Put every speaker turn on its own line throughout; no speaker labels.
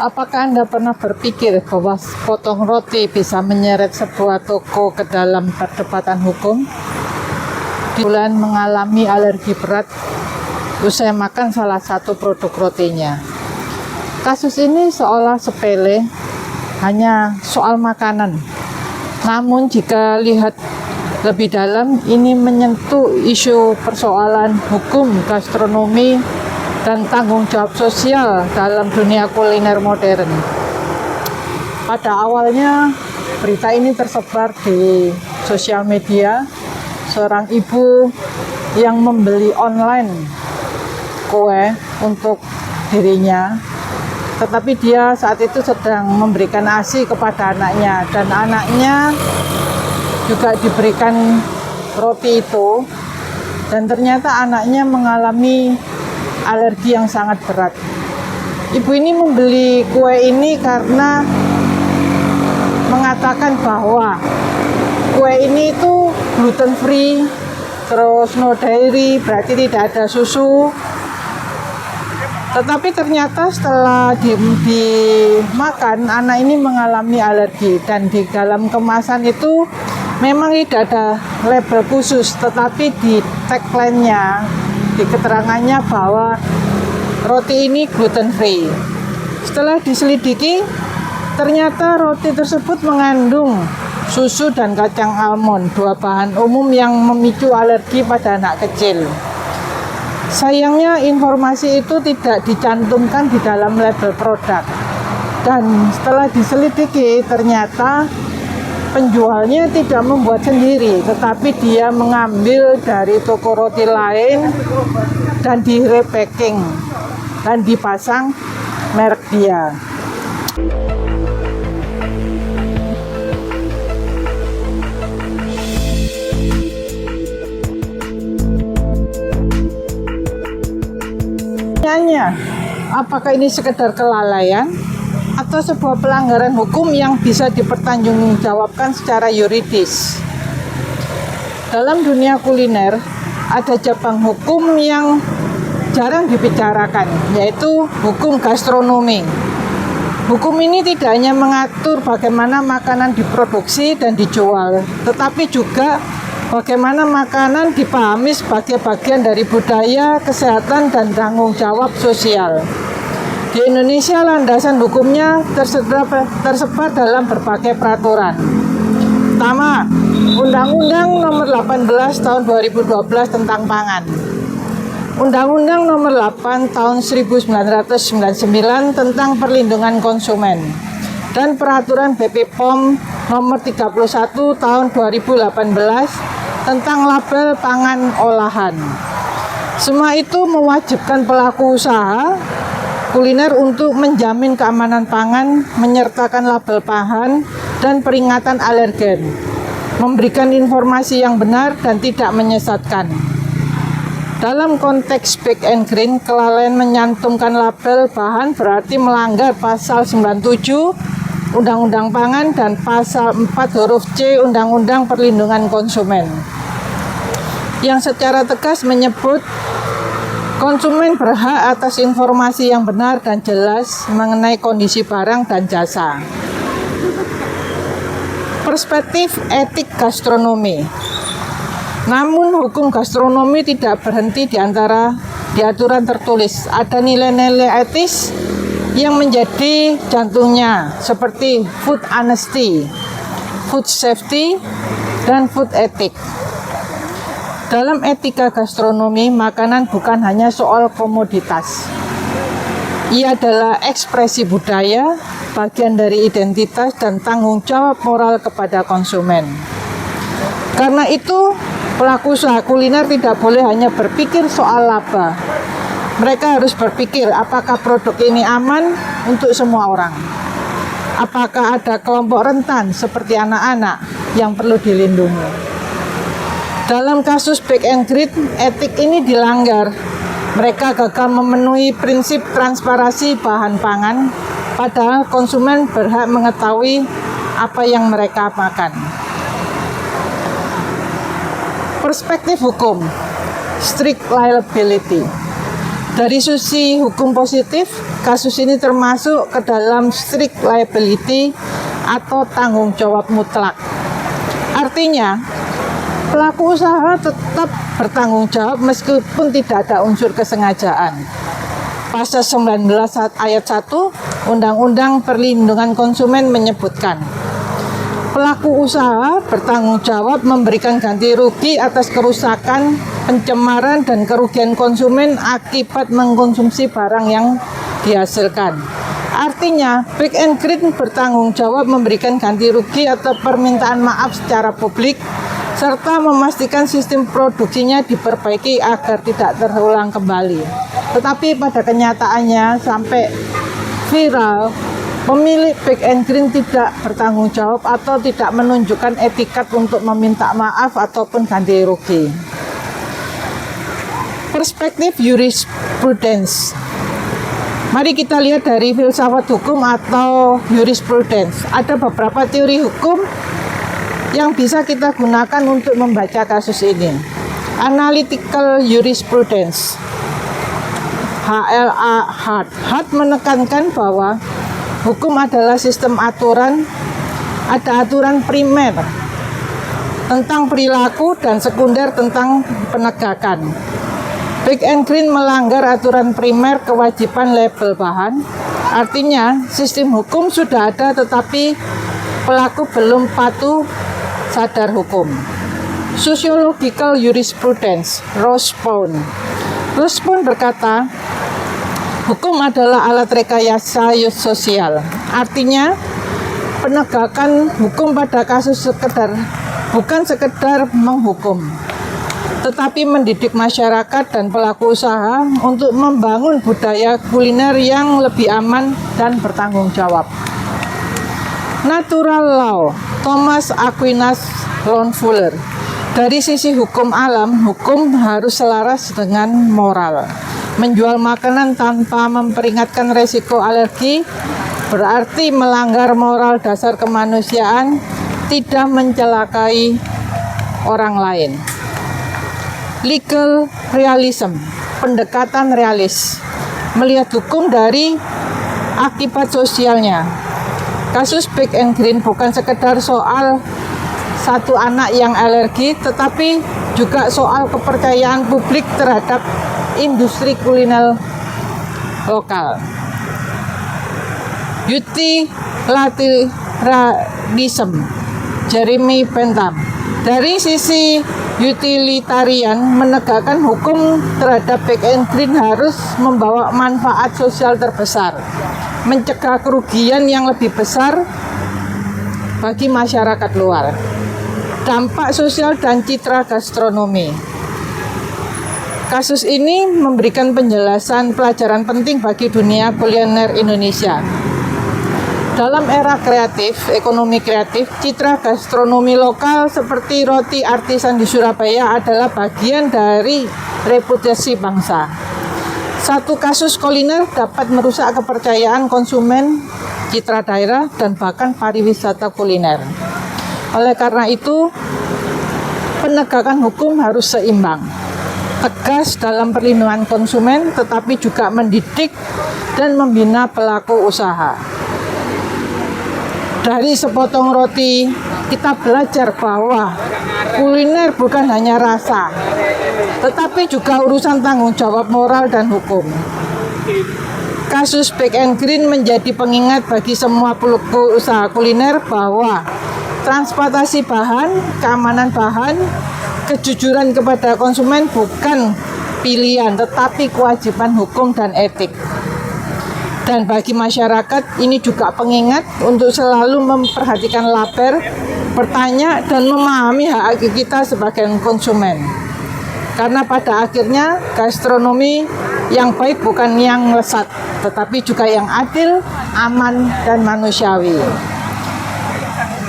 Apakah Anda pernah berpikir bahwa potong roti bisa menyeret sebuah toko ke dalam perdebatan hukum? Bulan mengalami alergi berat usai makan salah satu produk rotinya. Kasus ini seolah sepele, hanya soal makanan. Namun jika lihat lebih dalam, ini menyentuh isu persoalan hukum, gastronomi, dan tanggung jawab sosial dalam dunia kuliner modern. Pada awalnya, berita ini tersebar di sosial media. Seorang ibu yang membeli online kue untuk dirinya, tetapi dia saat itu sedang memberikan ASI kepada anaknya, dan anaknya juga diberikan roti itu, dan ternyata anaknya mengalami alergi yang sangat berat. Ibu ini membeli kue ini karena mengatakan bahwa kue ini itu gluten free, terus no dairy, berarti tidak ada susu. Tetapi ternyata setelah dimakan, anak ini mengalami alergi, dan di dalam kemasan itu memang tidak ada label khusus, tetapi di tagline-nya, di keterangannya bahwa roti ini gluten free. Setelah diselidiki, ternyata roti tersebut mengandung susu dan kacang almond, dua bahan umum yang memicu alergi pada anak kecil. Sayangnya informasi itu tidak dicantumkan di dalam label produk. Dan setelah diselidiki, ternyata penjualnya tidak membuat sendiri, tetapi dia mengambil dari toko roti lain dan di repacking dan dipasang merek dia. Pertanyaannya, apakah ini sekedar kelalaian atau sebuah pelanggaran hukum yang bisa dipertanggungjawabkan secara yuridis? Dalam dunia kuliner, ada cabang hukum yang jarang dibicarakan, yaitu hukum gastronomi. Hukum ini tidak hanya mengatur bagaimana makanan diproduksi dan dijual, tetapi juga bagaimana makanan dipahami sebagai bagian dari budaya, kesehatan, dan tanggung jawab sosial. Di Indonesia, landasan hukumnya tersebar dalam berbagai peraturan. Pertama, Undang-Undang Nomor 18 Tahun 2012 tentang Pangan. Undang-Undang Nomor 8 Tahun 1999 tentang Perlindungan Konsumen. Dan Peraturan BP POM Nomor 31 Tahun 2018 tentang label pangan olahan. Semua itu mewajibkan pelaku usaha kuliner untuk menjamin keamanan pangan, menyertakan label pangan dan peringatan alergen, memberikan informasi yang benar dan tidak menyesatkan. Dalam konteks Back and Green, kelalaian menyantumkan label bahan berarti melanggar pasal 97 Undang-Undang Pangan dan pasal 4 huruf C Undang-Undang Perlindungan Konsumen, yang secara tegas menyebut konsumen berhak atas informasi yang benar dan jelas mengenai kondisi barang dan jasa. Perspektif etik gastronomi. Namun hukum gastronomi tidak berhenti di aturan tertulis. Ada nilai-nilai etis yang menjadi jantungnya, seperti food honesty, food safety, dan food ethic. Dalam etika gastronomi, makanan bukan hanya soal komoditas. Ia adalah ekspresi budaya, bagian dari identitas dan tanggung jawab moral kepada konsumen. Karena itu, pelaku usaha kuliner tidak boleh hanya berpikir soal laba. Mereka harus berpikir apakah produk ini aman untuk semua orang. Apakah ada kelompok rentan seperti anak-anak yang perlu dilindungi. Dalam kasus Back and Green, etik ini dilanggar. Mereka gagal memenuhi prinsip transparansi bahan pangan, padahal konsumen berhak mengetahui apa yang mereka makan. Perspektif hukum, strict liability. Dari sisi hukum positif, kasus ini termasuk ke dalam strict liability atau tanggung jawab mutlak. Artinya, pelaku usaha tetap bertanggung jawab meskipun tidak ada unsur kesengajaan. Pasal 19 ayat 1 Undang-Undang Perlindungan Konsumen menyebutkan, pelaku usaha bertanggung jawab memberikan ganti rugi atas kerusakan, pencemaran, dan kerugian konsumen akibat mengkonsumsi barang yang dihasilkan. Artinya, Big and Green bertanggung jawab memberikan ganti rugi atau permintaan maaf secara publik, serta memastikan sistem produksinya diperbaiki agar tidak terulang kembali. Tetapi pada kenyataannya sampai viral, pemilik Big and Green tidak bertanggung jawab atau tidak menunjukkan etikat untuk meminta maaf ataupun ganti rugi. Perspektif jurisprudence. Mari kita lihat dari filsafat hukum atau jurisprudence. Ada beberapa teori hukum yang bisa kita gunakan untuk membaca kasus ini. Analytical jurisprudence. HLA Hart menekankan bahwa hukum adalah sistem aturan, ada aturan primer tentang perilaku dan sekunder tentang penegakan. Big and Green melanggar aturan primer kewajiban label bahan, artinya sistem hukum sudah ada tetapi pelaku belum patuh sadar hukum. Sociological jurisprudence, Rosebaum. Rosebaum berkata, hukum adalah alat rekayasa sosial. Artinya, penegakan hukum pada kasus bukan sekedar menghukum, tetapi mendidik masyarakat dan pelaku usaha untuk membangun budaya kuliner yang lebih aman dan bertanggung jawab. Natural law, Thomas Aquinas Lone Fuller. Dari sisi hukum alam, hukum harus selaras dengan moral. Menjual makanan tanpa memperingatkan resiko alergi berarti melanggar moral dasar kemanusiaan, tidak mencelakai orang lain. Legal realism, pendekatan realis, melihat hukum dari akibat sosialnya. Kasus Big and Green bukan sekedar soal satu anak yang alergi, tetapi juga soal kepercayaan publik terhadap industri kuliner lokal. Utilitarianism, Jeremy Bentham. Dari sisi utilitarian, menegakkan hukum terhadap Big and Green harus membawa manfaat sosial terbesar, mencegah kerugian yang lebih besar bagi masyarakat luar. Dampak sosial dan citra gastronomi. Kasus ini memberikan penjelasan pelajaran penting bagi dunia kuliner Indonesia. Dalam era kreatif, ekonomi kreatif, citra gastronomi lokal seperti roti artisan di Surabaya adalah bagian dari reputasi bangsa. Satu kasus kuliner dapat merusak kepercayaan konsumen, citra daerah, dan bahkan pariwisata kuliner. Oleh karena itu, penegakan hukum harus seimbang, tegas dalam perlindungan konsumen, tetapi juga mendidik dan membina pelaku usaha. Dari sepotong roti, kita belajar bahwa kuliner bukan hanya rasa, tetapi juga urusan tanggung jawab moral dan hukum. Kasus Big and Green menjadi pengingat bagi semua pelaku usaha kuliner bahwa transportasi bahan, keamanan bahan, kejujuran kepada konsumen bukan pilihan, tetapi kewajiban hukum dan etik. Dan bagi masyarakat, ini juga pengingat untuk selalu memperhatikan label, bertanya, dan memahami hak kita sebagai konsumen. Karena pada akhirnya, gastronomi yang baik bukan yang lesat, tetapi juga yang adil, aman, dan manusiawi.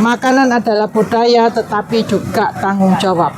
Makanan adalah budaya, tetapi juga tanggung jawab.